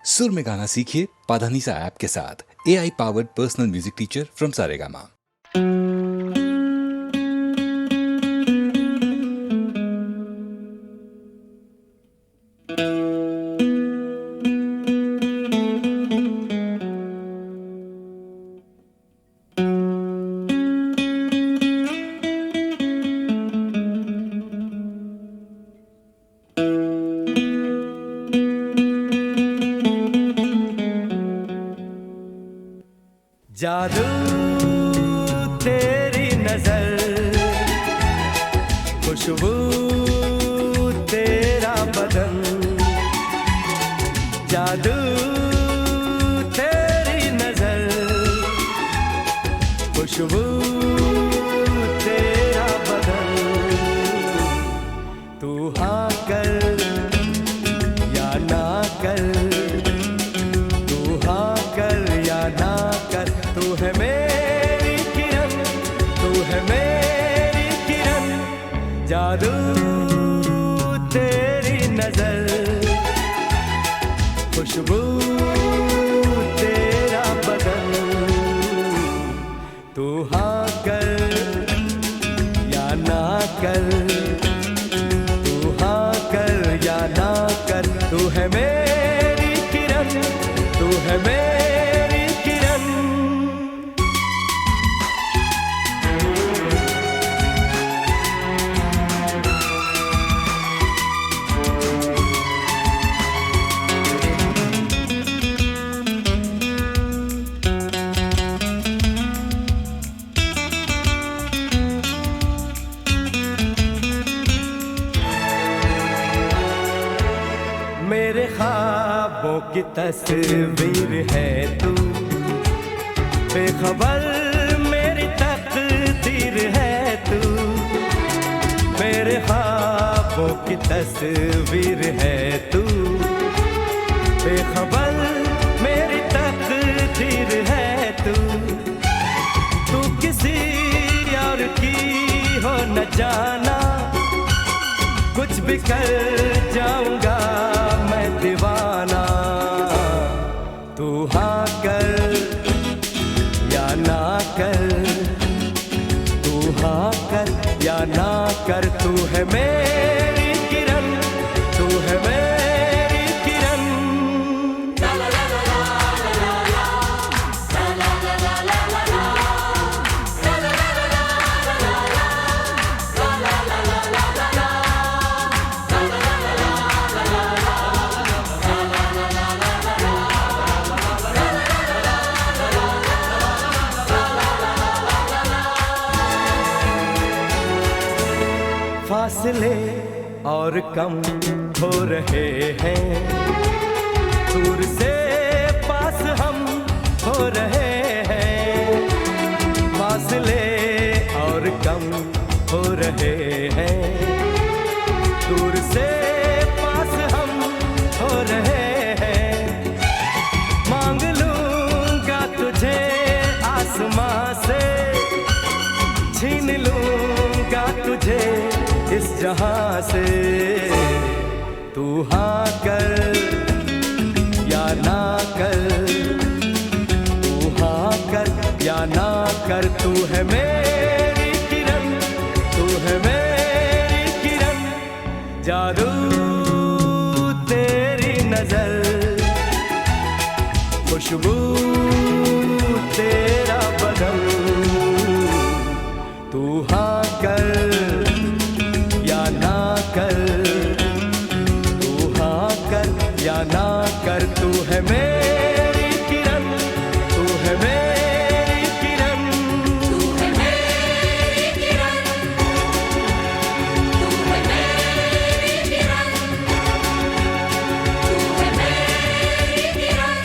सुर में गाना सीखिए पाधानीसा ऐप के साथ। AI powered personal music teacher from Saregama. जादू तेरी नजर, खुशबू तेरा बदन, जादू तेरी नजर, खुशबू तेरा बदन, तू हाँ कर या ना कर, तू हाँ कर या ना कर, तू है मेरी किरण, तू है मेरी किरण, जादू तेरी नजर, खुशबू तेरा बदन, तू हाँ कर या ना कर, तू हाँ कर या ना कर, तू है मेरी किरण, तू है मेरी किरण। मेरे ख्वाबों की तस्वीर है तू, बेखबर मेरी तकदीर है तू, मेरे ख्वाबों की तस्वीर है तू, बेखबर मेरी तकदीर है तू, तू किसी और की हो न जाना, कुछ भी कर जाऊंगा मैं दीवाना, तू हाँ कर या ना कर, तू हाँ कर या ना कर, तू है मेरी किरण, तू है मेरी किरण। फासले और कम हो रहे हैं, दूर से पास हम हो रहे हैं, फासले और कम हो रहे हैं, दूर से पास हम हो रहे हैं, मांग लूंगा तुझे आसमां से, छीन लूंगा तुझे इस जहां से, तू हाँ कर या ना कर, तू हाँ कर या ना कर, तू है मेरी किरण, तू है मेरी किरण, जादू तेरी नजर, खुशबू तेरा बदन, तू हाँ कर या ना कर, तू हाँ कर या ना कर, तू है मेरी किरण, तू है मेरी किरण, तू है मेरी किरण, तू है मेरी किरण, तू है मेरी किरण,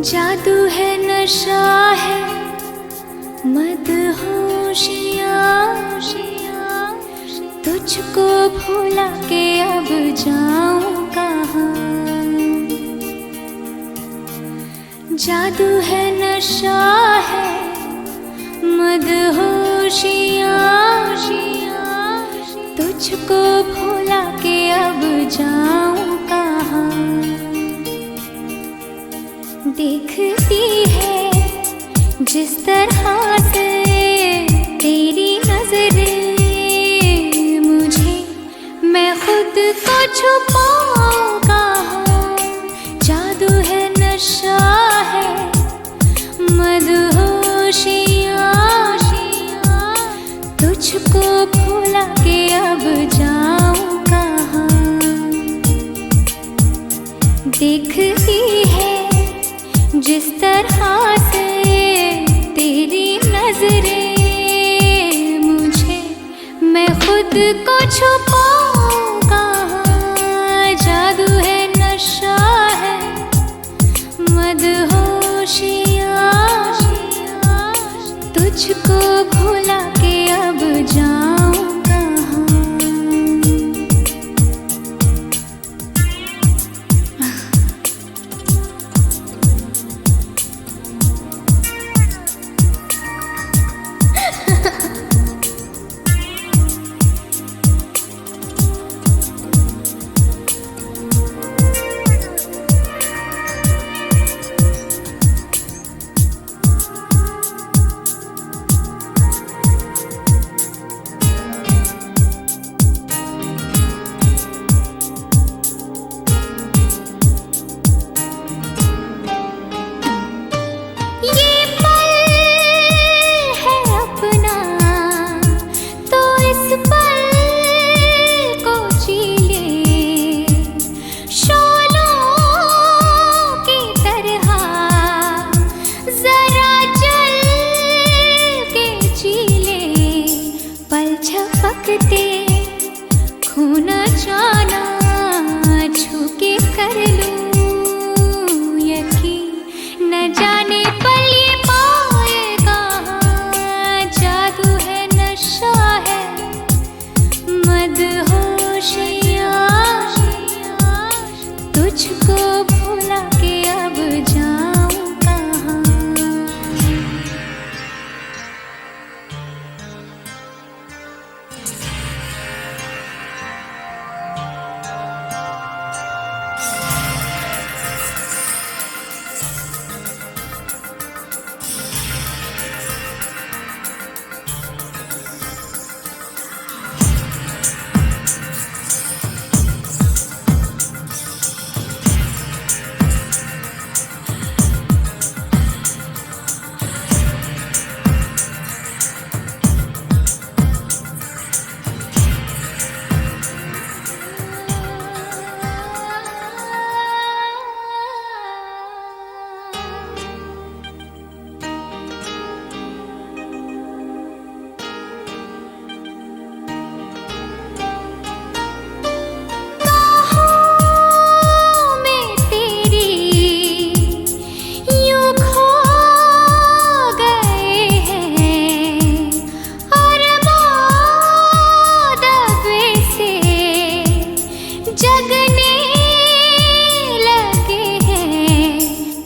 जादू है नशा है मदहोशियाँ, तुझको भुला के अब जाऊं कहाँ। जादू है नशा है मदहोशियाँ, तुझको भुला के अब जाऊं कहाँ। देखती है जिस तरह से तेरी नजरें मुझे, मैं खुद को छुपाऊं कहाँ। जादू है नशा है मदहोशियाँ, तुझको भुला के अब जाऊं कहाँ। देखती है जिस तरह से तेरी नजरें मुझे, मैं खुद को छुपाऊं कहाँ। जादू है नशा है मदहोशियाँ, तुझको भुला के अब जाऊं कहाँ।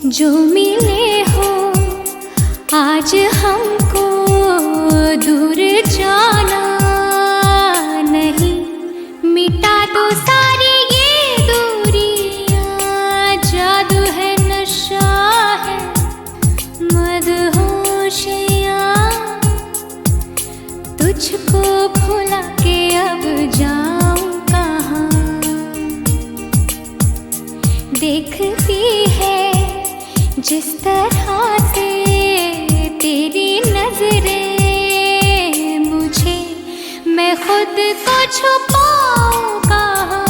जो मिले हो आज हमको दूर जाना नहीं, मिटा दो सारी ये दूरियां। जादू है नशा है मदहोशियाँ, तुझको भुला के अब जाऊं कहाँ। देखती है जिस तरह से तेरी नजरें मुझे, मैं खुद को छुपाऊं कहाँ।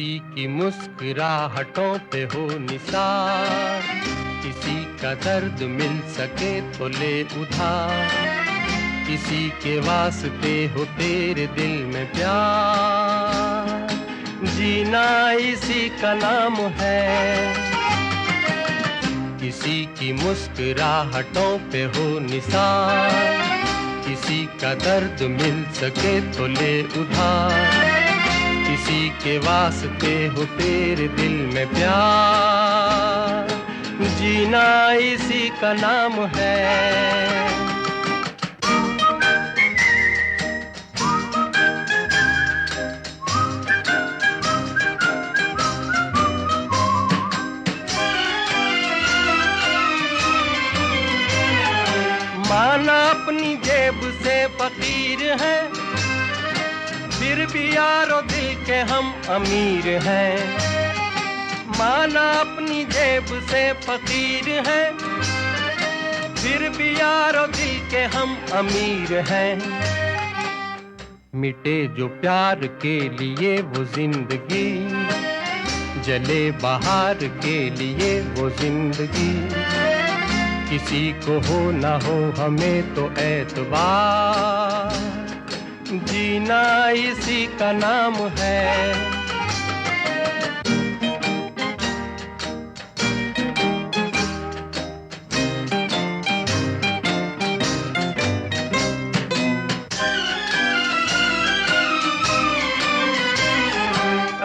किसी की मुस्कुराहटों पे हो निसार, किसी का दर्द मिल सके तो ले उधार, किसी के वास्ते हो तेरे दिल में प्यार, जीना इसी का नाम है। किसी की मुस्कुराहटों पे हो निसार, किसी का दर्द मिल सके तो ले उधार, किसी के वास्ते हो तेरे दिल में प्यार, जीना इसी का नाम है। माना अपनी जेब से फकीर है, फिर भी यारो दिल के हम अमीर हैं। माना अपनी जेब से फकीर है, फिर भी यारो दिल के हम अमीर हैं। मिटे जो प्यार के लिए वो जिंदगी, जले बाहर के लिए वो जिंदगी, किसी को हो ना हो हमें तो एतबार, जीना इसी का नाम है।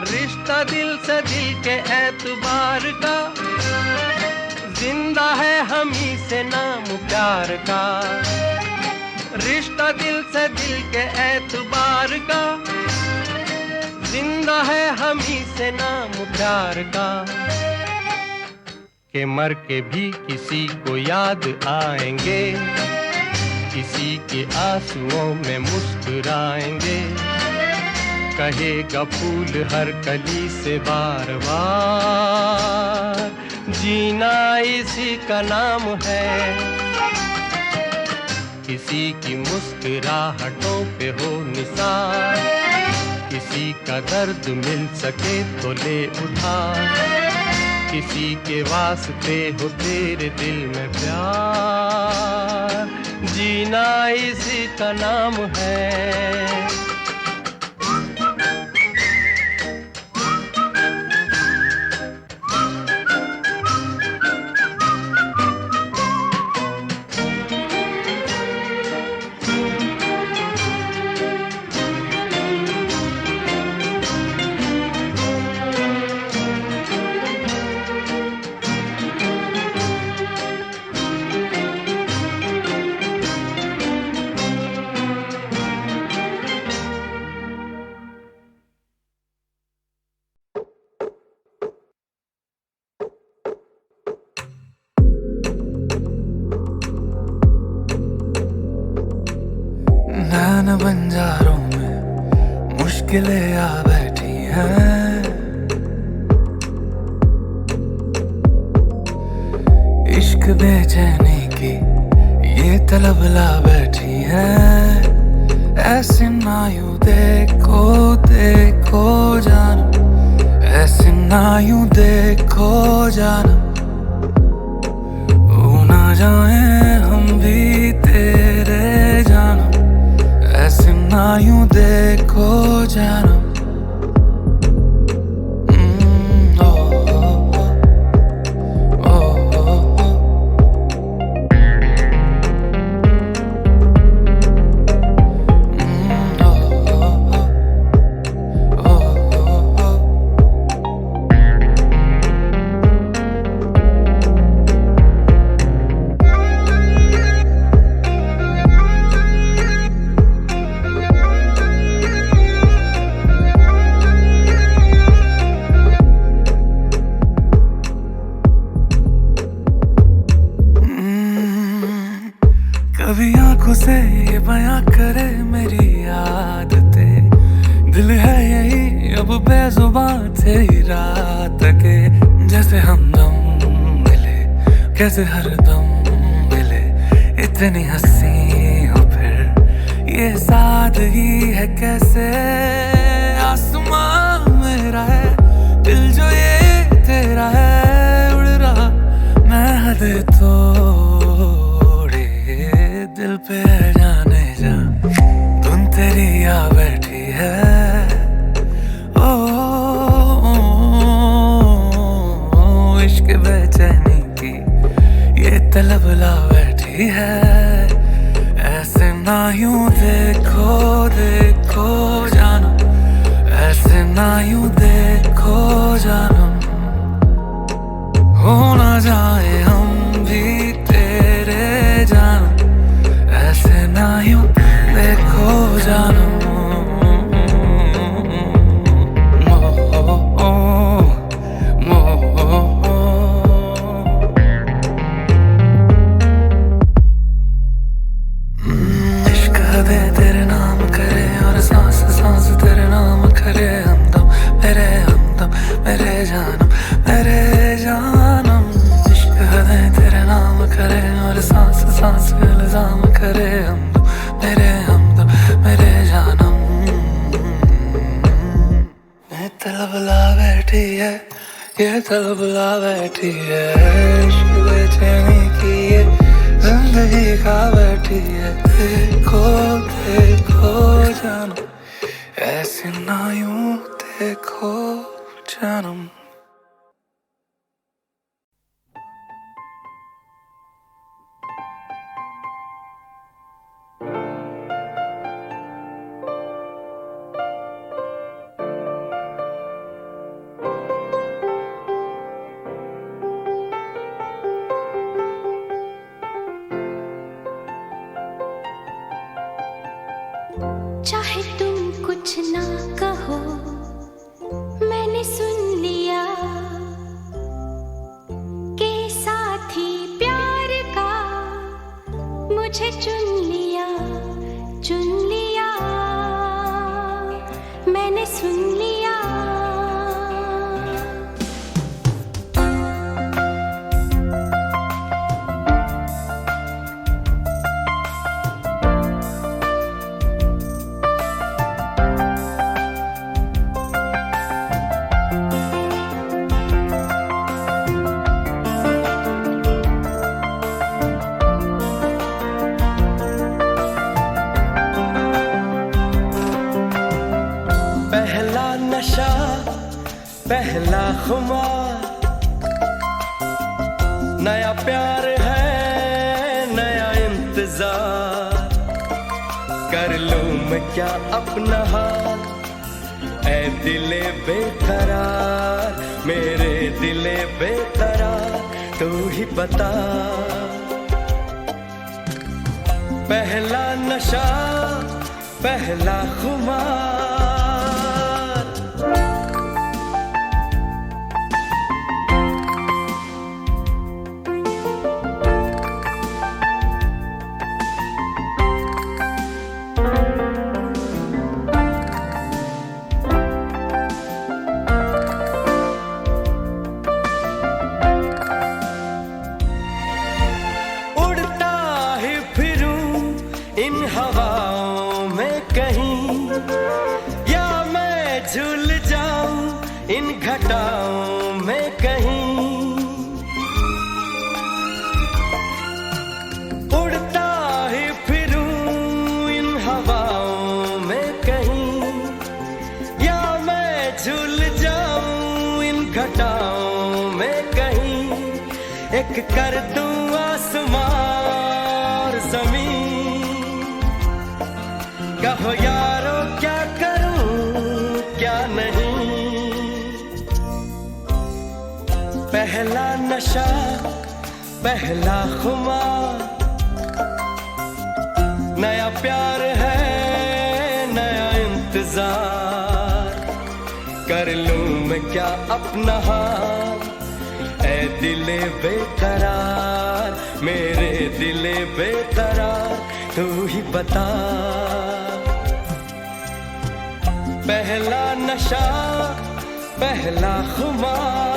रिश्ता दिल से दिल के एतबार का, जिंदा है हम ही से नाम प्यार का। रिश्ता दिल से दिल के एतबार का, जिंदा है हम ही से नाम प्यार का। के मर के भी किसी को याद आएंगे, किसी के आंसुओं में मुस्कुराएंगे, कहेगा फूल हर कली से बार बार, जीना इसी का नाम है। किसी की मुस्कुराहटों पे हो निसार, किसी का दर्द मिल सके तो ले उधार, किसी के वास्ते हो तेरे दिल में प्यार, जीना इसी का नाम है। नैन बंजारों में मुश्किलें आ बैठी हैं, इश्क बेचैनी की ये तलब ला बैठी है। ऐसे ना यूं देखो देखो जानम, ऐसे ना यूं देखो जानम, वो ना जाए हम भी तेरे जानम, ऐसे ना यूं देखो जानम। कभी आंखों से ये बयां करे मेरी आदतें, दिल है यही अब बेजुबान थे ही रात के। जैसे हमदम मिले कैसे हरदम मिले, इतनी हंसी हो फिर ये सादगी है कैसे। आसमां मेरा है दे तोड़े दिल पे जाने जा धुन तेरी आ बैठी है ओ इश्क बेचैनी की ये तलब ला बैठी है ऐसे ना यूं देखो देखो जानम ऐसे ना यूं देखो जानम हो ना जाए हम भी तेरे जानम ऐसे ना यूं देखो जानम ये तलब ला बैठी है इश्क बेचैनी की ये जिंदगी खा बैठी है देखो देखो जानम ऐसे ना यूं देखो जानम चाहे तुम कुछ ना कहो मैंने सुन लिया कि साथी प्यार का मुझे चुन लिया मैंने सुन लिया पहला नशा पहला खुमार नया प्यार है नया इंतजार कर लूं मैं क्या अपना हाल ऐ दिले बेकरार मेरे दिले बेकरार तू ही बता पहला नशा पहला खुमार इन हवाओं में कहीं या मैं झूल जाऊं इन घटाओं में कहीं उड़ता ही फिरूं इन हवाओं में कहीं या मैं झूल जाऊं इन घटाओं में कहीं एक कर दूं आसमां और जमीन कहो यारो क्या करूं क्या नहीं पहला नशा पहला खुमार नया प्यार है नया इंतजार कर लूं मैं क्या अपना हाल ऐ दिले बेकरार मेरे दिले बेकरार तू ही बता पहला नशा पहला खुमार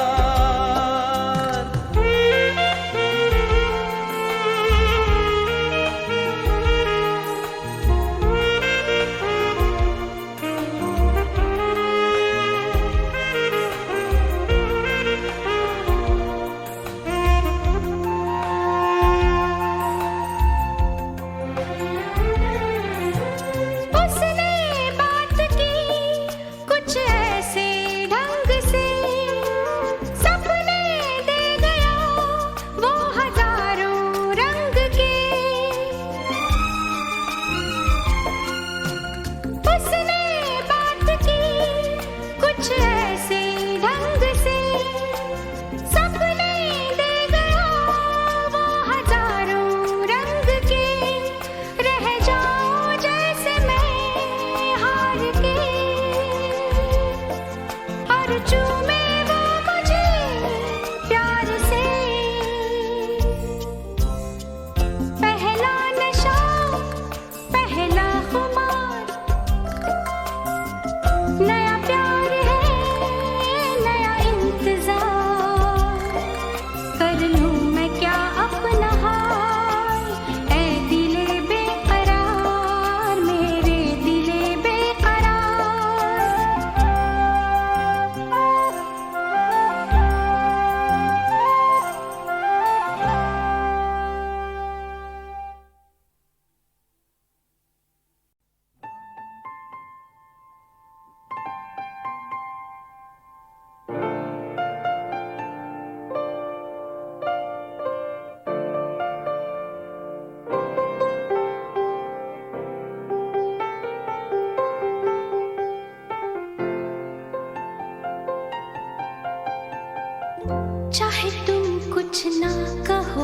कुछ ना कहो,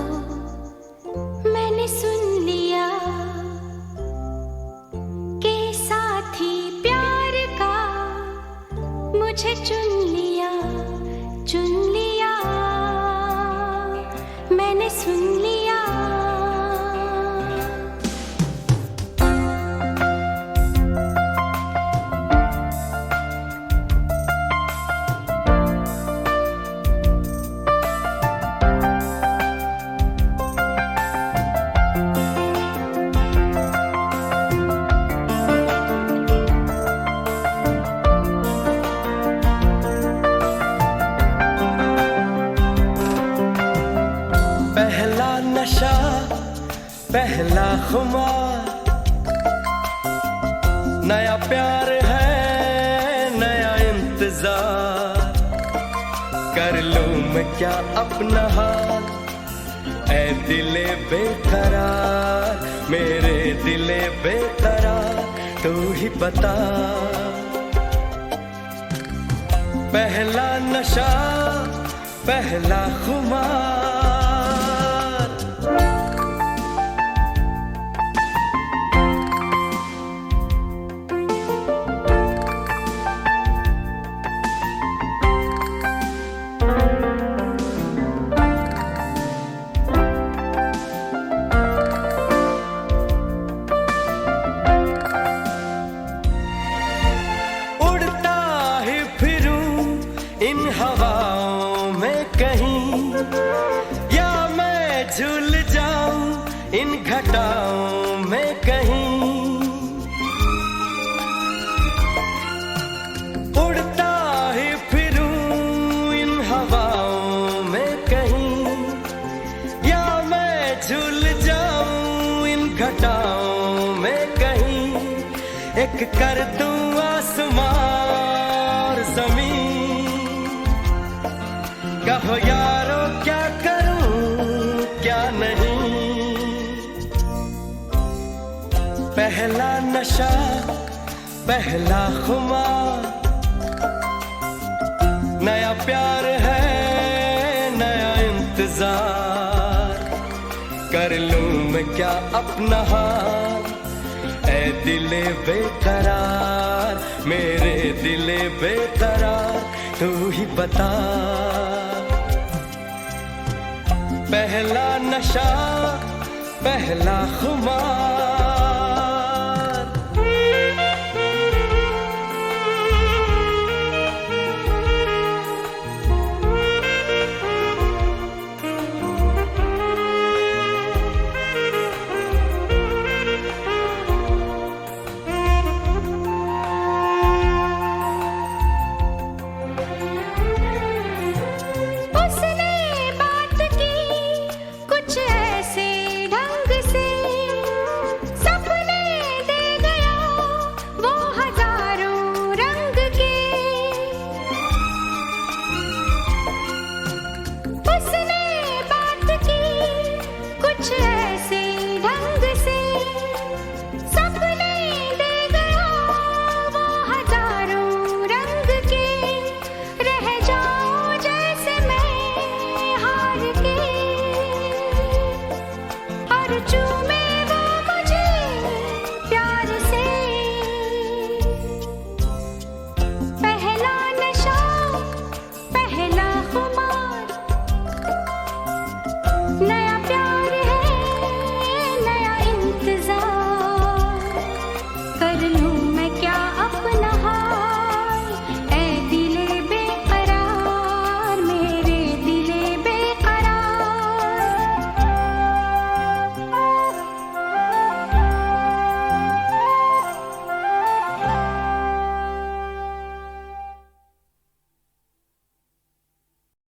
मैंने सुन लिया के साथी प्यार का मुझे चुन लिया, मैंने सुन लिया। पहला नशा, पहला खुमार, नया प्यार है, नया इंतजार। कर लूं मैं क्या अपना हाल, ऐ दिले बेकरार, मेरे दिले बेकरार, तू ही बता। पहला नशा, पहला खुमार, इन हवाओं में कहीं, या मैं झूल जाऊं इन घटाओं में कहीं। उड़ता ही फिरूं इन हवाओं में कहीं, या मैं झूल जाऊं इन घटाओं में कहीं। एक कर दूं आसमां और ज़मीन, कहो यारो क्या करूं क्या नहीं। पहला नशा, पहला खुमार, नया प्यार है, नया इंतजार। कर लूं मैं क्या अपना हाल, ऐ दिले बेकरार, मेरे दिले बेकरार, तू ही बता। पहला नशा, पहला खुमार,